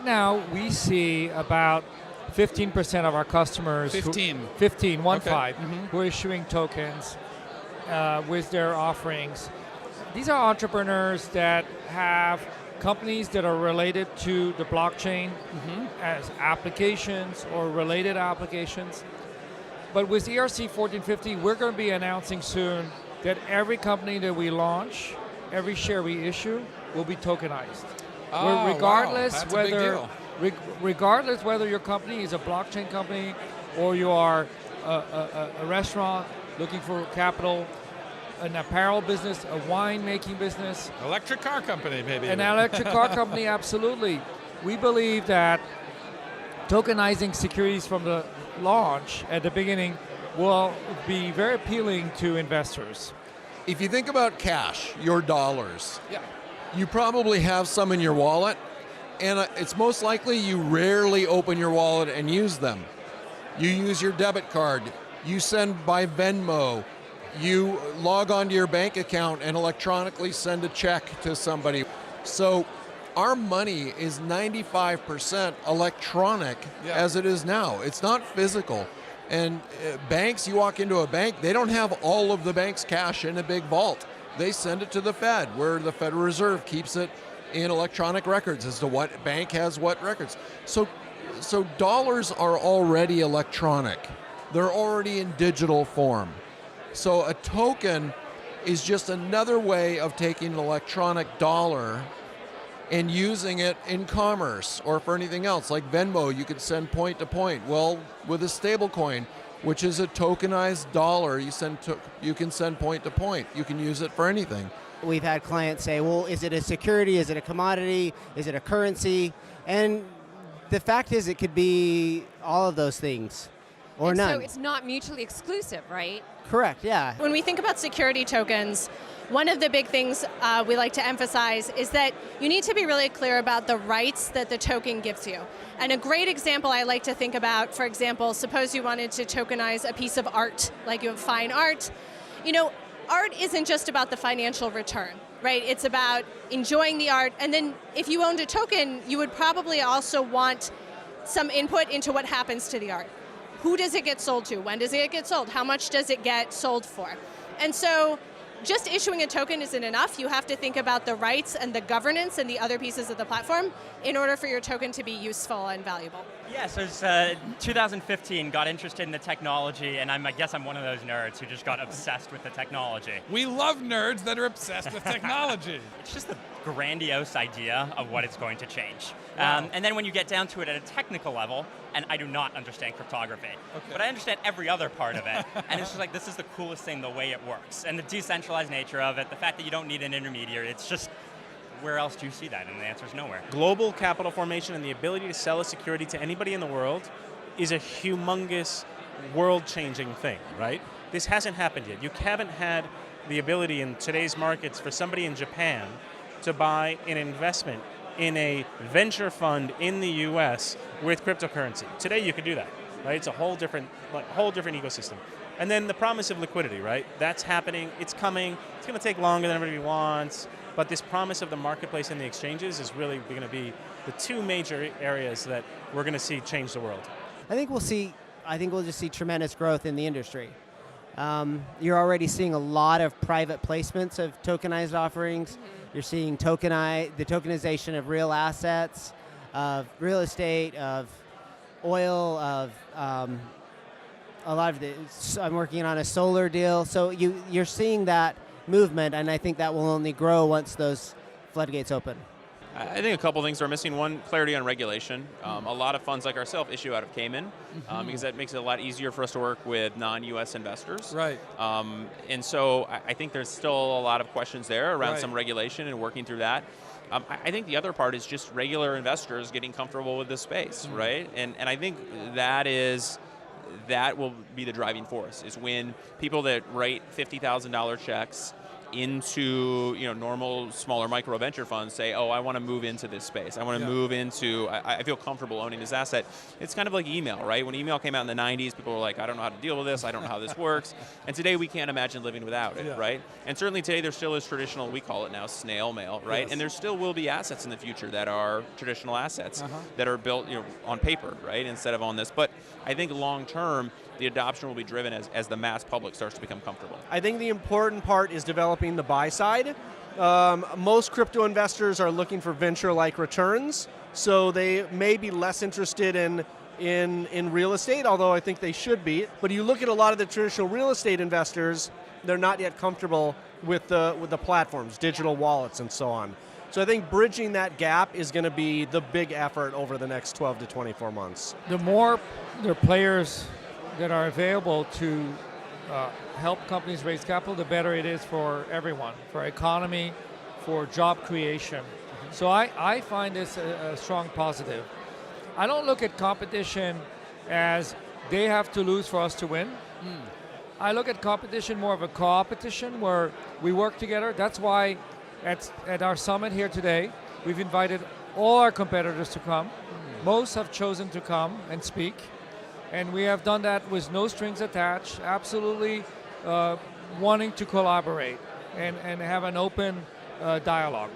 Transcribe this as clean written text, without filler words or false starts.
right now, we see about 15% of our customers, 15, one Okay. five, who are issuing tokens with their offerings. These are entrepreneurs that have companies that are related to the blockchain as applications or related applications. But with ERC 1450, we're going to be announcing soon that every company that we launch, every share we issue, will be tokenized. Regardless That's a big deal. regardless whether your company is a blockchain company or you are a restaurant looking for capital, an apparel business, a wine-making business. Electric car company, maybe. An electric car company, absolutely. We believe that tokenizing securities from the launch at the beginning will be very appealing to investors. If you think about cash, your dollars, Yeah. you probably have some in your wallet, and it's most likely you rarely open your wallet and use them. You use your debit card, you send by Venmo, you log onto your bank account and electronically send a check to somebody. So our money is 95% electronic as it is now. It's not physical. And banks, you walk into a bank, they don't have all of the bank's cash in a big vault. They send it to the Fed, where the Federal Reserve keeps it in electronic records as to what bank has what records. So dollars are already electronic. They're already in digital form. So a token is just another way of taking an electronic dollar and using it in commerce or for anything else. Like Venmo, you could send point to point. Well, with a stable coin, which is a tokenized dollar, you can send point to point. You can use it for anything. We've had clients say, well, is it a security? Is it a commodity? Is it a currency? And the fact is it could be all of those things or none. So it's not mutually exclusive, right? Correct, yeah. When we think about security tokens, one of the big things we like to emphasize is that you need to be really clear about the rights that the token gives you. And a great example I like to think about, for example, suppose you wanted to tokenize a piece of art, like you have fine art. You know, art isn't just about the financial return, right? It's about enjoying the art. And then if you owned a token, you would probably also want some input into what happens to the art. Who does it get sold to? When does it get sold? How much does it get sold for? And so just issuing a token isn't enough. You have to think about the rights and the governance and the other pieces of the platform in order for your token to be useful and valuable. Yeah, so it's 2015, got interested in the technology, and I guess I'm one of those nerds who just got obsessed with the technology. We love nerds that are obsessed with technology. It's just the grandiose idea of what it's going to change. Wow. And then when you get down to it at a technical level, and I do not understand cryptography, but I understand every other part of it, and it's just like, this is the coolest thing, the way it works. And the decentralized nature of it, the fact that you don't need an intermediary, it's just, where else do you see that? And the answer is nowhere. Global capital formation and the ability to sell a security to anybody in the world is a humongous, world-changing thing, right? This hasn't happened yet. You haven't had the ability in today's markets for somebody in Japan to buy an investment in a venture fund in the US with cryptocurrency. Today you can do that, right? It's a whole different ecosystem. And then the promise of liquidity, right? That's happening, it's coming, it's going to take longer than everybody wants, but this promise of the marketplace and the exchanges is really going to be the two major areas that we're going to see change the world. I think we'll just see tremendous growth in the industry. You're already seeing a lot of private placements of tokenized offerings. You're seeing the tokenization of real assets, of real estate, of oil, of a lot of the. I'm working on a solar deal, so you're seeing that movement, and I think that will only grow once those floodgates open. I think a couple things are missing. One, clarity on regulation. A lot of funds like ourselves issue out of Cayman because that makes it a lot easier for us to work with non-US investors. Right. And so I think there's still a lot of questions there around some regulation and working through that. I think the other part is just regular investors getting comfortable with this space, right? And I think that will be the driving force, is when people that write $50,000 checks into normal smaller micro venture funds say, oh, I want to move into this space. I want to move into, I feel comfortable owning this asset. It's kind of like email, right? When email came out in the 90s, people were like, I don't know how to deal with this. I don't know how this works. And today we can't imagine living without it, right? And certainly today there still is traditional, we call it now snail mail, right? Yes. And there still will be assets in the future that are traditional assets that are built on paper, right? Instead of on this. But I think long term, the adoption will be driven as the mass public starts to become comfortable. I think the important part is developing the buy side. Most crypto investors are looking for venture-like returns, so they may be less interested in real estate, although I think they should be. But you look at a lot of the traditional real estate investors, they're not yet comfortable with the platforms, digital wallets, and so on. So I think bridging that gap is going to be the big effort over the next 12 to 24 months. The more the players that are available to help companies raise capital, the better it is for everyone, for economy, for job creation. So I find this a strong positive. I don't look at competition as they have to lose for us to win. I look at competition more of a co-opetition where we work together. That's why at our summit here today, we've invited all our competitors to come. Most have chosen to come and speak. And we have done that with no strings attached, absolutely wanting to collaborate and have an open dialogue.